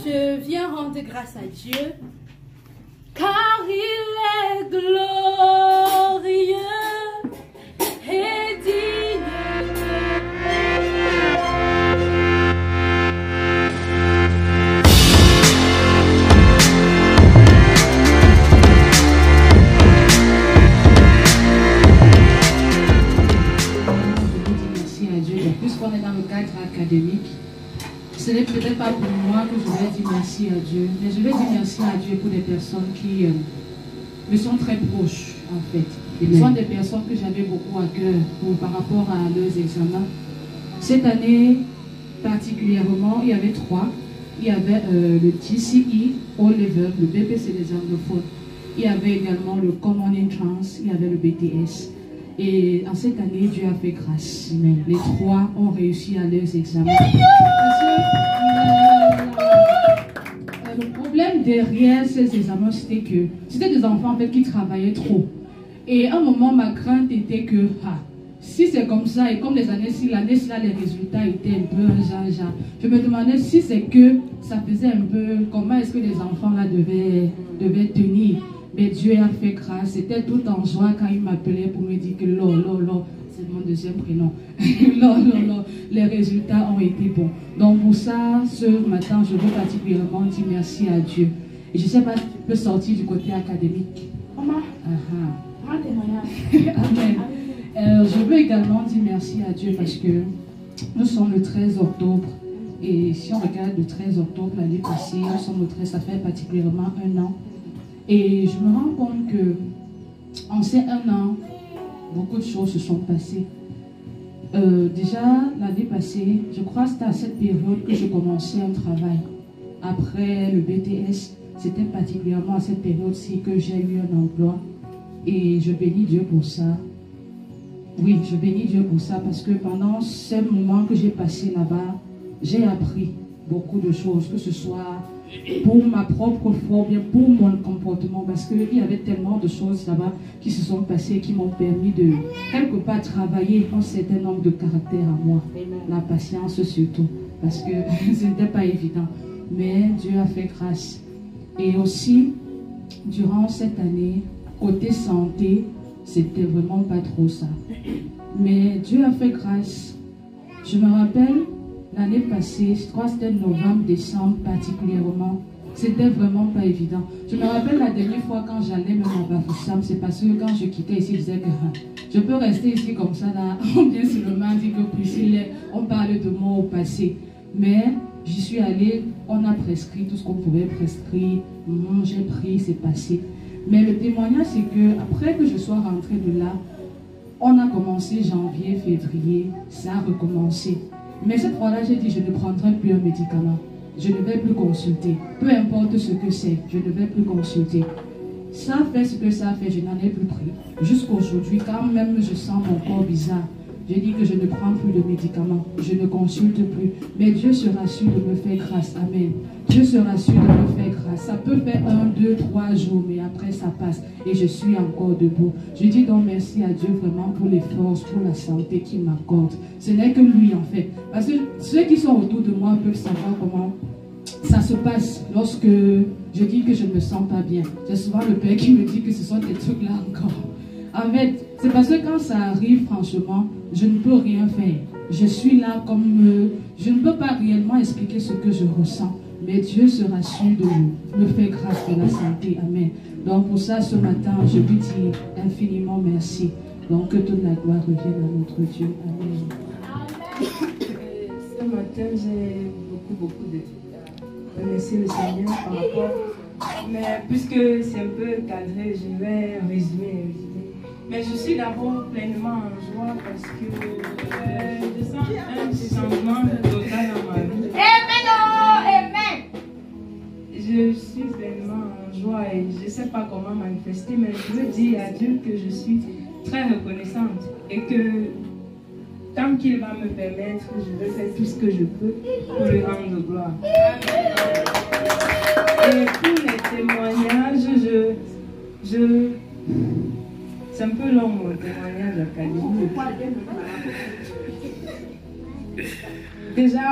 je viens rendre grâce à Dieu, car il est glorieux et digne. Merci à Dieu. Puisqu'on est dans le cadre académique, ce n'est peut-être pas pour moi que je vais dire merci à Dieu, mais je vais dire merci à Dieu pour des personnes qui me sont très proches, en fait. Ce sont des personnes que j'avais beaucoup à cœur par rapport à leurs examens. Cette année, particulièrement, il y avait trois. Il y avait le TCE, O-Level, le BPC des anglophones. Il y avait également le Common Entrance, il y avait le BTS. Et en cette année, Dieu a fait grâce. Les trois ont réussi à leurs examens. Parce que le problème derrière ces examens, c'était que c'était des enfants en fait, qui travaillaient trop. Et à un moment, ma crainte était que si c'est comme ça, et comme l'année-ci, les résultats étaient un peu genre, je me demandais si c'est que ça faisait un peu, comment est-ce que les enfants là devaient tenir. Mais Dieu a fait grâce. C'était tout en joie quand il m'appelait pour me dire que c'est mon deuxième prénom. Les résultats ont été bons. Donc pour ça, ce matin, je veux particulièrement dire merci à Dieu. Et je ne sais pas si tu peux sortir du côté académique. Amen. Je veux également dire merci à Dieu parce que nous sommes le 13 octobre. Et si on regarde le 13 octobre, l'année passée, nous sommes le 13, ça fait particulièrement un an. Et je me rends compte que en ces un an, beaucoup de choses se sont passées. Déjà, l'année passée, je crois que c'était à cette période que je commençais un travail. Après le BTS, c'était particulièrement à cette période-ci que j'ai eu un emploi. Et je bénis Dieu pour ça. Oui, je bénis Dieu pour ça parce que pendant ces moments que j'ai passés là-bas, j'ai appris beaucoup de choses, que ce soit pour ma propre foi ou bien pour mon comportement, parce qu'il y avait tellement de choses là-bas qui se sont passées, qui m'ont permis de quelque part travailler un certain nombre de caractères à moi. La patience surtout, parce que ce n'était pas évident. Mais Dieu a fait grâce. Et aussi, durant cette année, côté santé, c'était vraiment pas trop ça. Mais Dieu a fait grâce. Je me rappelle, l'année passée, je crois que c'était novembre, décembre particulièrement, c'était vraiment pas évident. Je me rappelle la dernière fois quand j'allais même à Bafoussam, c'est parce que quand je quittais ici, je disais que je peux rester ici comme ça, là. On vient seulement dire que Priscille, on parle de moi au passé. Mais j'y suis allée, on a prescrit tout ce qu'on pouvait prescrire, j'ai pris, c'est passé. Mais le témoignage, c'est que après que je sois rentrée de là, on a commencé janvier, février, ça a recommencé. Mais cette fois-là, j'ai dit, je ne prendrai plus un médicament. Je ne vais plus consulter. Peu importe ce que c'est, je ne vais plus consulter. Ça fait ce que ça a fait, je n'en ai plus pris. Jusqu'aujourd'hui, quand même je sens mon corps bizarre, j'ai dit que je ne prends plus de médicaments. Je ne consulte plus. Mais Dieu sera sûr de me faire grâce. Amen. Dieu sera sûr de me faire grâce. Ça peut faire 1, 2, 3 jours, mais après ça passe. Et je suis encore debout. Je dis donc merci à Dieu vraiment pour les forces, pour la santé qu'il m'accorde. Ce n'est que lui en fait. Parce que ceux qui sont autour de moi peuvent savoir comment ça se passe lorsque je dis que je ne me sens pas bien. C'est souvent le Père qui me dit que ce sont des trucs là encore. En fait, c'est parce que quand ça arrive, franchement, je ne peux rien faire. Je suis là comme... je ne peux pas réellement expliquer ce que je ressens. Mais Dieu sera sûr de me faire grâce de la santé. Amen. Donc pour ça, ce matin, je lui dis infiniment merci. Donc que toute la gloire revienne à notre Dieu. Amen. Ce matin, j'ai beaucoup de remercier le Seigneur par rapport... Mais puisque c'est un peu cadré, je vais résumer. Mais je suis d'abord pleinement en joie parce que je sens un changement total dans ma vie. Amen. Je suis pleinement en joie et je ne sais pas comment manifester, mais je veux dire à Dieu que je suis très reconnaissante et que tant qu'il va me permettre, je vais faire tout ce que je peux pour lui rendre gloire. Et pour les témoignages, c'est un peu long mon témoignage académique. Déjà,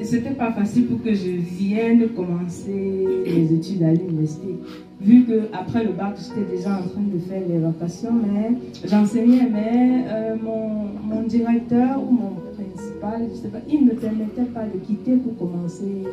c'était pas facile pour que je vienne de commencer les études à l'université. Vu qu'après le bac, j'étais déjà en train de faire les vacations, mais j'enseignais, mais mon directeur ou mon principal, je sais pas, il ne me permettait pas de quitter pour commencer,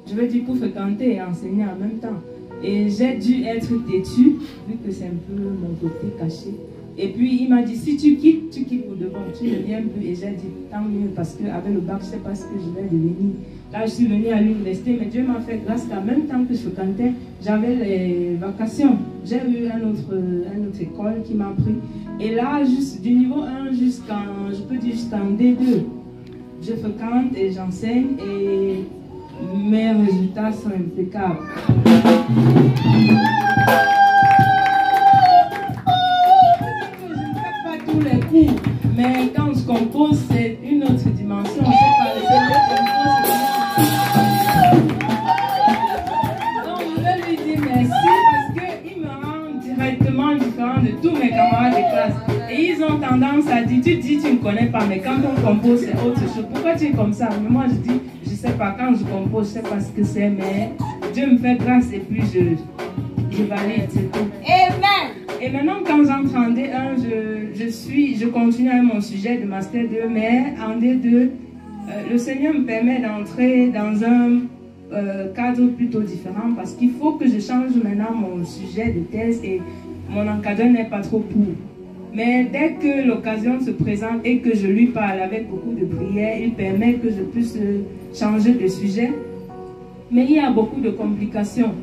je veux dire pour fréquenter et enseigner en même temps. Et j'ai dû être têtue, vu que c'est un peu mon côté caché. Et puis il m'a dit, si tu quittes pour de bon, tu ne viens plus. Et j'ai dit, tant mieux, parce qu'avec le bac, je ne sais pas ce que je vais devenir. Là, je suis venue à l'université, mais Dieu m'a fait grâce qu'en même temps que je fréquentais, j'avais les vacations. J'ai eu une autre école qui m'a pris. Et là, juste du niveau 1 jusqu'en, je peux dire jusqu'en D2, je fréquente et j'enseigne et mes résultats sont impeccables. Tous les cours, mais quand je compose, c'est une autre dimension. Donc, je vais lui dire merci parce qu'il me rend directement différent de tous mes camarades de classe. Et ils ont tendance à dire, tu dis tu ne connais pas, mais quand on compose, c'est autre chose. Pourquoi tu es comme ça? Mais moi, je dis, je ne sais pas, quand je compose, je ne sais pas ce que c'est, mais Dieu me fait grâce et puis je valide, c'est tout. Amen. Et maintenant, quand j'entre en D1, je continue avec mon sujet de Master 2, mais en D2, le Seigneur me permet d'entrer dans un cadre plutôt différent parce qu'il faut que je change maintenant mon sujet de thèse et mon encadreur n'est pas trop pour. Mais dès que l'occasion se présente et que je lui parle avec beaucoup de prières, il permet que je puisse changer de sujet. Mais il y a beaucoup de complications.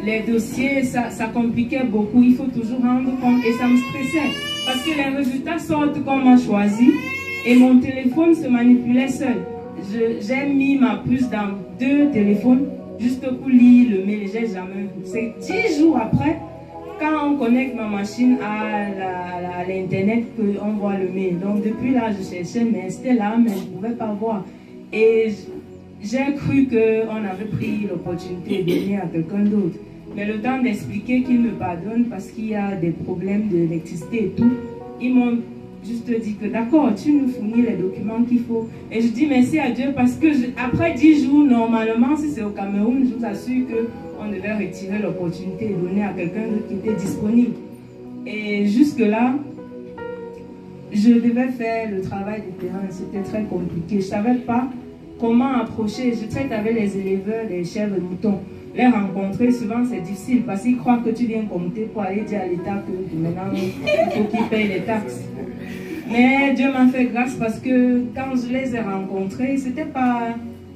Les dossiers, ça compliquait beaucoup. Il faut toujours rendre compte et ça me stressait. Parce que les résultats sortent comme on m'a choisi et mon téléphone se manipulait seul. J'ai mis ma puce dans 2 téléphones juste pour lire le mail. J'ai jamais vu. C'est 10 jours après, quand on connecte ma machine à l'internet, qu'on voit le mail. Donc depuis là, je cherchais, mais c'était là, mais je ne pouvais pas voir. Et j'ai cru qu'on avait pris l'opportunité de donner à quelqu'un d'autre. Mais le temps d'expliquer qu'il me pardonne parce qu'il y a des problèmes d'électricité et tout, ils m'ont juste dit que d'accord, tu nous fournis les documents qu'il faut. Et je dis merci à Dieu parce que après 10 jours, normalement, si c'est au Cameroun, je vous assure qu'on devait retirer l'opportunité et donner à quelqu'un d'autre qui était disponible. Et jusque-là, je devais faire le travail de terrain. C'était très compliqué. Je ne savais pas comment approcher. Je traite avec les éleveurs, les chèvres et moutons. Les rencontrer, souvent c'est difficile parce qu'ils croient que tu viens compter pour aller dire à l'État que maintenant il faut qu'ils payent les taxes. Mais Dieu m'a fait grâce parce que quand je les ai rencontrés, c'était pas...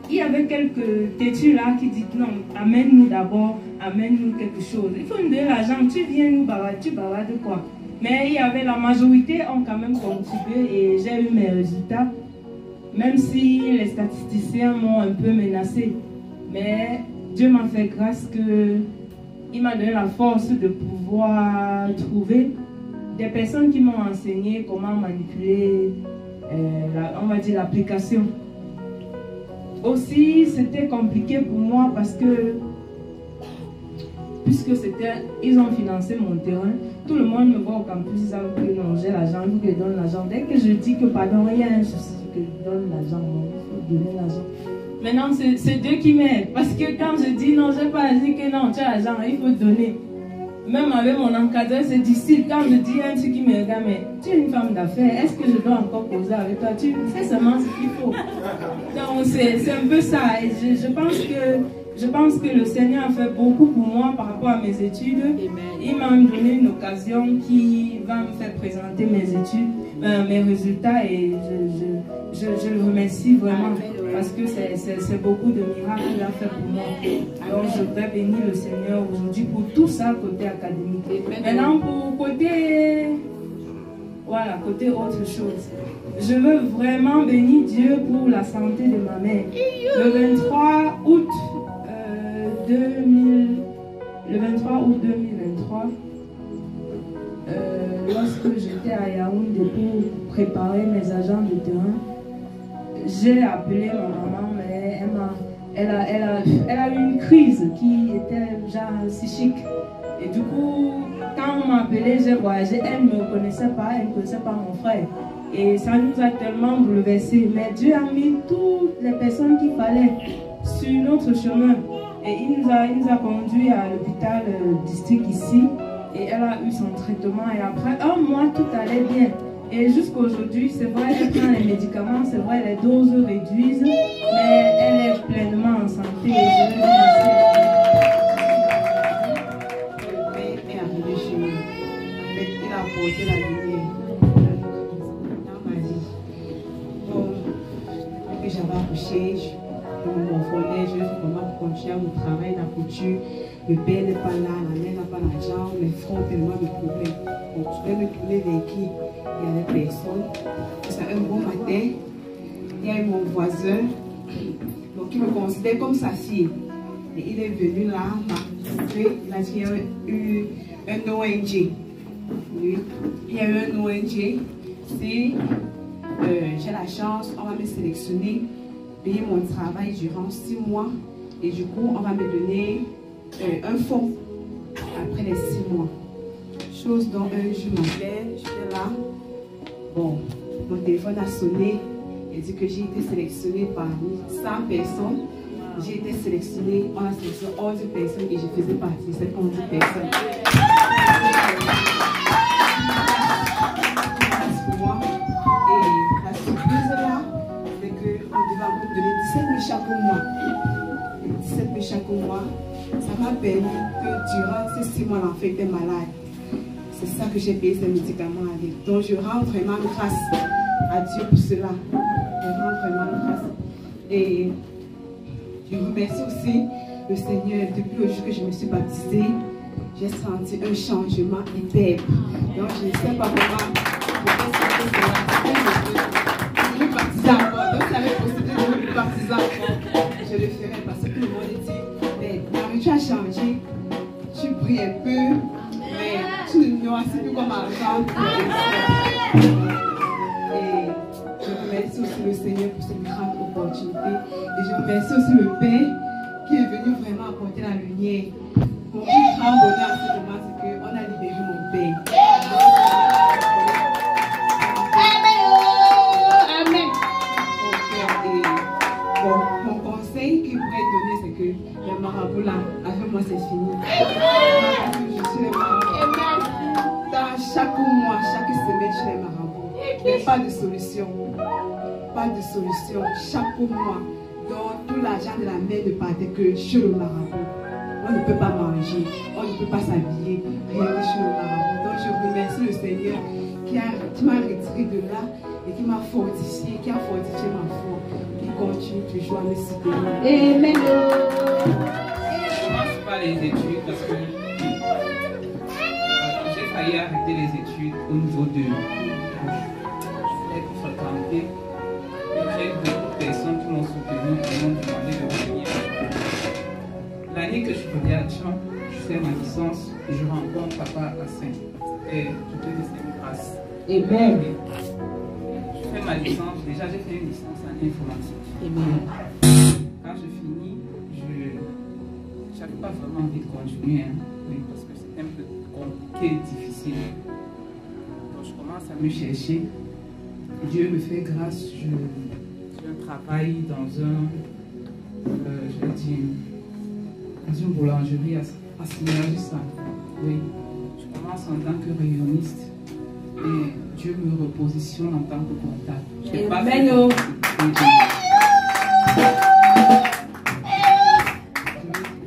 Il y avait quelques têtus là qui disent non, amène-nous d'abord, amène-nous quelque chose. Il faut nous donner l'argent, tu viens nous bavarder, tu bavardes quoi. Mais il y avait la majorité ont quand même contribué et j'ai eu mes résultats. Même si les statisticiens m'ont un peu menacé. Mais Dieu m'a fait grâce qu'il m'a donné la force de pouvoir trouver des personnes qui m'ont enseigné comment manipuler, on va dire, l'application. Aussi, c'était compliqué pour moi parce que, puisque ils ont financé mon terrain, tout le monde me voit au campus, ils savent que non, j'ai l'argent, il faut que je donne l'argent. Dès que je dis que pardon, il y a un souci, que je donne l'argent, il faut donner l'argent. Maintenant, c'est Dieu qui m'aide. Parce que quand je dis non, je n'ai pas dit que non, tu as l'argent, il faut donner. Même avec mon encadreur, c'est difficile. Quand je dis un truc qui me regarde, mais tu es une femme d'affaires, est-ce que je dois encore causer avec toi? Tu fais seulement ce qu'il faut. Donc, c'est un peu ça. Et je pense que le Seigneur a fait beaucoup pour moi par rapport à mes études. Il m'a donné une occasion qui va me faire présenter mes études, mes résultats et je le remercie vraiment parce que c'est beaucoup de miracles qu'il a fait pour moi. Donc je voudrais bénir le Seigneur aujourd'hui pour tout ça côté académique. Maintenant pour côté autre chose. Je veux vraiment bénir Dieu pour la santé de ma mère. Le 23 août 2023, lorsque j'étais à Yaoundé pour préparer mes agents de terrain, j'ai appelé ma maman, mais elle a eu une crise qui était genre psychique. Et du coup, quand on m'a appelé, j'ai voyagé, elle ne me connaissait pas, elle ne connaissait pas mon frère. Et ça nous a tellement bouleversés. Mais Dieu a mis toutes les personnes qu'il fallait sur notre chemin. Et il nous a conduits à l'hôpital district ici. Et elle a eu son traitement. Et après un mois, tout allait bien. Et jusqu'aujourd'hui, c'est vrai, elle prend les médicaments, c'est vrai, les doses réduisent. Mais elle est pleinement en santé. Et je le remercie. Le Père est arrivé chez nous. En fait, il a apporté la lumière dans ma vie. Donc, depuis que j'avais accouché, je me morfondais, je suis comment continuer mon travail, la couture. Le père n'est pas là, la mère n'a pas l'argent, les fronts, tellement de problèmes. Donc, je vais me tourner vers qui? Il n'y avait personne. C'est un bon matin, il y a eu mon voisin, donc il me considère comme sa fille. Et il est venu là, m'a montré, il a dit qu'il y a eu un ONG. Oui, il y a eu un ONG. Si j'ai la chance, on va me sélectionner, payer mon travail durant 6 mois. Et du coup, on va me donner un fonds après les 6 mois. Chose dont un jour m'appelait, j'étais là. Bon, mon téléphone a sonné et dit que j'ai été sélectionnée parmi 100 personnes. J'ai été sélectionnée, on a sélectionné 11 personnes et je faisais partie de ces 11 personnes. Pour moi. Et la surprise là, c'est qu'on devait me donner 17 000 chaque mois. Et 17 000 chaque mois, ça m'a permis que durant ces 6 mois, l'enfant était malade. C'est ça que j'ai payé ces médicaments avec. Donc je rends vraiment grâce à Dieu pour cela. Je rends vraiment grâce. Et je remercie aussi le Seigneur. Depuis le jour que je me suis baptisée, j'ai senti un changement hyper. Donc je ne sais pas comment je vais cela. Je me baptiser encore. Donc si j'avais possibilité de me baptiser encore, je le ferais parce que tout le monde dit, mais Marie, tu as changé. Tu pries un peu. Mais tu ne nuances plus comme avant. Et je remercie aussi le Seigneur pour cette grande opportunité. Et je remercie aussi le Père qui est venu vraiment apporter la lumière. Mon plus grand bonheur à ce moment, c'est qu'on a libéré mon Père. Amen. Et bon, mon conseil qu'il pourrait donner, c'est que les marabouts là, avec moi c'est fini. Je suis les marabouts. Dans chaque mois, chaque semaine, je suis les marabouts. Mais pas de solution. Pas de solution. Chaque mois, donc tout l'argent de la mère ne partait que chez le marabout. On ne peut pas manger, on ne peut pas s'habiller, rien que chez le marabout. Donc je remercie le Seigneur qui m'a retiré de là et qui m'a fortifié, qui a fortifié ma foi, qui continue toujours à me soutenir. Amen. Je commence par les études parce que j'ai failli arrêter les études au niveau de être fréquenté. J'ai beaucoup de personnes qui m'ont soutenu et m'ont demandé de revenir. L'année que je reviens à Tchon, je fais ma licence et je rencontre papa à Saint. Et je te laisse une grâce. Amen. Je fais ma licence, déjà j'ai fait une licence en informatique. Amen. Quand je finis, je n'avais pas vraiment envie de continuer, hein, oui, parce que c'est un peu compliqué et difficile. Donc je commence à me chercher. Dieu me fait grâce, je travaille dans je vais dire, dans une boulangerie à Synergie. Oui, je commence en tant que rayonniste et Dieu me repositionne en tant que comptable. Je n'ai pas fait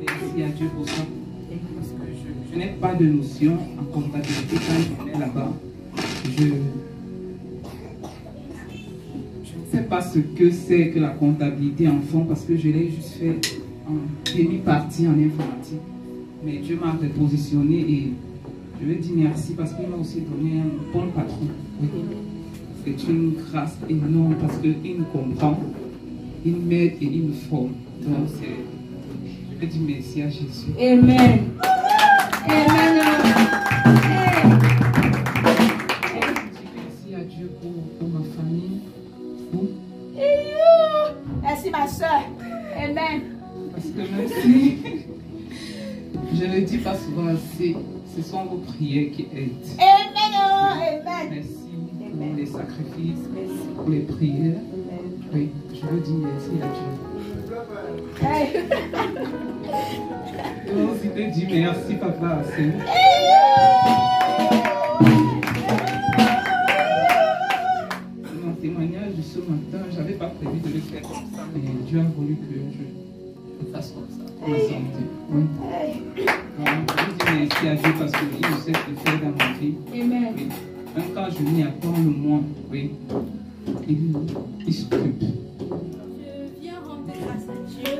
merci à Dieu pour ça. Parce que je n'ai pas de notion en comptabilité quand je venais là-bas. Je ne sais pas ce que c'est que la comptabilité en fond parce que je l'ai juste fait en demi-partie en informatique. Mais Dieu m'a repositionné et je vais dire merci parce qu'il m'a aussi donné un bon patron. Oui. C'est une grâce énorme parce qu'il me comprend, il m'aide et il me forme. Donc je vais dire merci à Jésus. Amen. Amen. Merci à Dieu pour ma famille. Merci ma soeur. Amen. Parce que merci. Je ne le dis pas souvent assez. Ce sont vos prières qui aident. Amen. Amen. Merci. pour les sacrifices, pour les prières. Oui, je veux dire merci à Dieu. Et aussi te dire merci, papa. C'est mon témoignage de ce matin. Je n'avais pas prévu de le faire comme ça, mais Dieu a voulu que je fasse comme ça, pour ma santé. Oui. Donc, je veux dire merci à Dieu parce qu'il ne cesse de faire dans ma vie. Amen. Oui. Même quand je m'y attends le moins, oui, il s'occupe. Je viens rendre grâce à Dieu,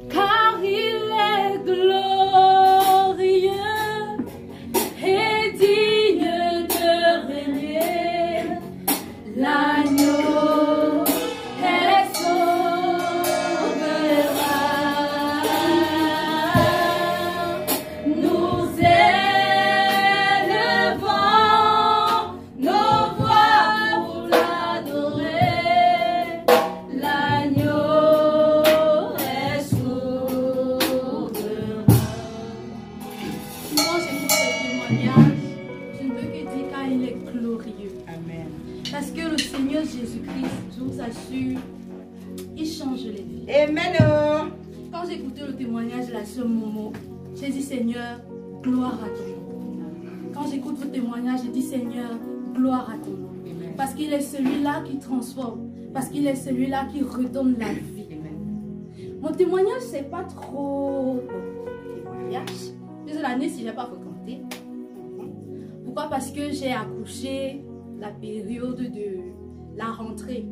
car il est glorieux et digne de régner. L'agneau est souverain. Nous élevons nos voix pour l'adorer. L'agneau est souverain. Souvent j'écoute ce témoignage, je ne peux que dire car il est glorieux. Amen. Parce que le Seigneur Jésus-Christ, je vous assure, il change les vies. Amen. Quand j'ai écouté le témoignage de la sœur Momo, j'ai dit Seigneur, gloire à ton nom. Quand j'écoute vos témoignages, j'ai dit Seigneur, gloire à ton nom. Parce qu'il est celui-là qui transforme. Parce qu'il est celui-là qui redonne la vie. Mon témoignage, c'est pas trop témoignage. Parce que l'année, si je n'ai pas fréquenté. Pourquoi? Parce que j'ai accouché la période de la rentrée.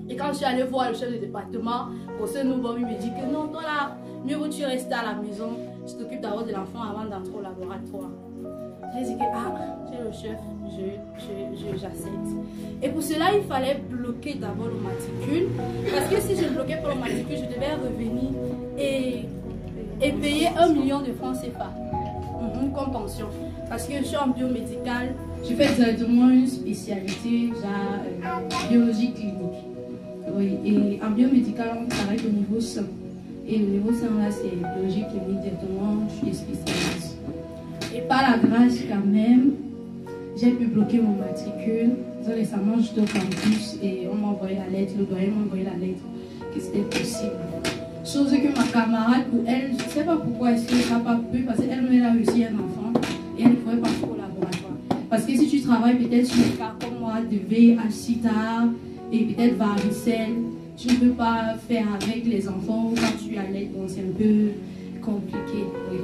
Et quand je suis allée voir le chef de département, pour ce nouveau, il me dit que non, toi là, mieux vaut tu restes à la maison, je t'occupe d'abord de l'enfant avant d'entrer au laboratoire. J'ai dit que, j'ai le chef, j'accepte. Et pour cela, il fallait bloquer d'abord le matricule. Parce que si je ne bloquais pas le matricule, je devais revenir et payer 1 million de francs CFA comme pension. Parce que je suis en biomédical, je fais directement une spécialité, genre biologie clinique. Oui, et en biomédical, on s'arrête au niveau 5. Et le niveau 5 là, c'est biologie clinique directement, je suis spécialiste. Et par la grâce quand même, j'ai pu bloquer mon matricule. Récemment, j'étais au campus et on m'a envoyé la lettre, le doyen m'a envoyé la lettre, que c'était possible. Chose que ma camarade, pour elle, je ne sais pas pourquoi est-ce qu'elle n'a pas pu, parce qu'elle a réussi un enfant et elle ne pouvait pas faire au laboratoire. Parce que si tu travailles peut-être sur le cas comme moi, de VIH, SIDA et peut-être varicelle, tu ne peux pas faire avec les enfants quand tu as l'aide, donc c'est un peu compliqué. Oui.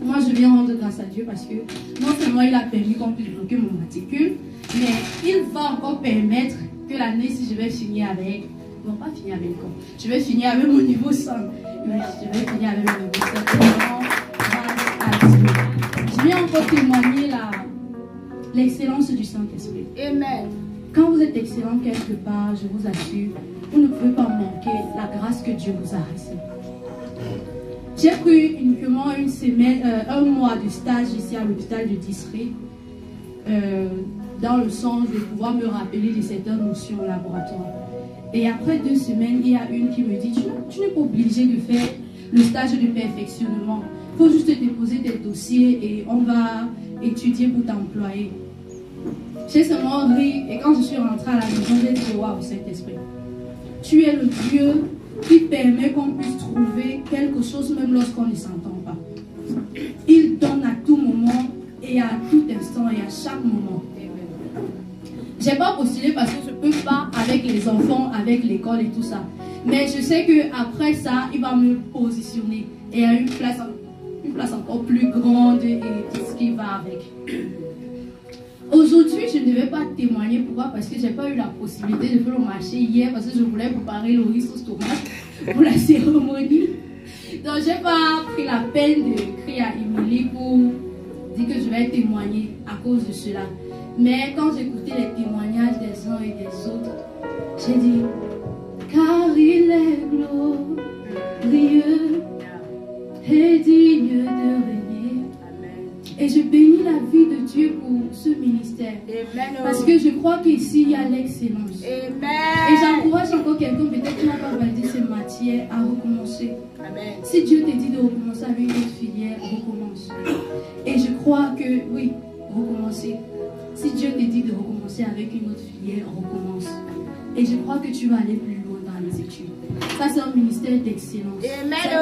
Moi, je viens rendre grâce à Dieu parce que non seulement il a permis qu'on puisse bloquer mon matricule, mais il va encore permettre que l'année, si je vais finir avec, non pas finir avec quoi, je vais finir avec mon niveau 100. Oui, je vais finir avec mon niveau 100. Grâce à Dieu. Je viens encore témoigner l'excellence du Saint-Esprit. Amen. Quand vous êtes excellent quelque part, je vous assure, vous ne pouvez pas manquer la grâce que Dieu vous a reçue. J'ai pris uniquement une semaine, un mois de stage ici à l'hôpital de district, dans le sens de pouvoir me rappeler de certaines notions au laboratoire. Et après 2 semaines, il y a une qui me dit, tu n'es pas obligé de faire le stage de perfectionnement. Il faut juste déposer tes dossiers et on va étudier pour t'employer. J'ai seulement ri et quand je suis rentrée à la maison, j'ai dit, waouh, Saint-Esprit, tu es le Dieu qui permet qu'on puisse trouver quelque chose même lorsqu'on ne s'entend pas. Il donne à tout moment et à tout instant et à chaque moment. Je n'ai pas postulé parce que je ne peux pas avec les enfants, avec l'école et tout ça. Mais je sais qu'après ça, il va me positionner et à une place encore plus grande et tout ce qui va avec. Aujourd'hui, je ne vais pas témoigner. Pourquoi? Parce que je n'ai pas eu la possibilité de faire le marché hier parce que je voulais préparer le riz sauce tomate pour la cérémonie. Donc, je n'ai pas pris la peine d'écrire à Émilie pour dire que je vais témoigner à cause de cela. Mais quand j'écoutais les témoignages des uns et des autres, j'ai dit, car il est glorieux et digne de régner. Et je bénis la vie de Dieu pour ce ministère. Amen. Parce que je crois qu'ici, il y a l'excellence. Amen. Et j'encourage encore quelqu'un, peut-être qui n'a pas validé ses matières, à recommencer. Amen. Si Dieu te dit de recommencer avec une autre filière, recommence. Et je crois que, oui, recommencer. Si Dieu te dit de recommencer commencé avec une autre filière, on recommence. Et je crois que tu vas aller plus loin dans les études. Ça, c'est un ministère d'excellence. C'est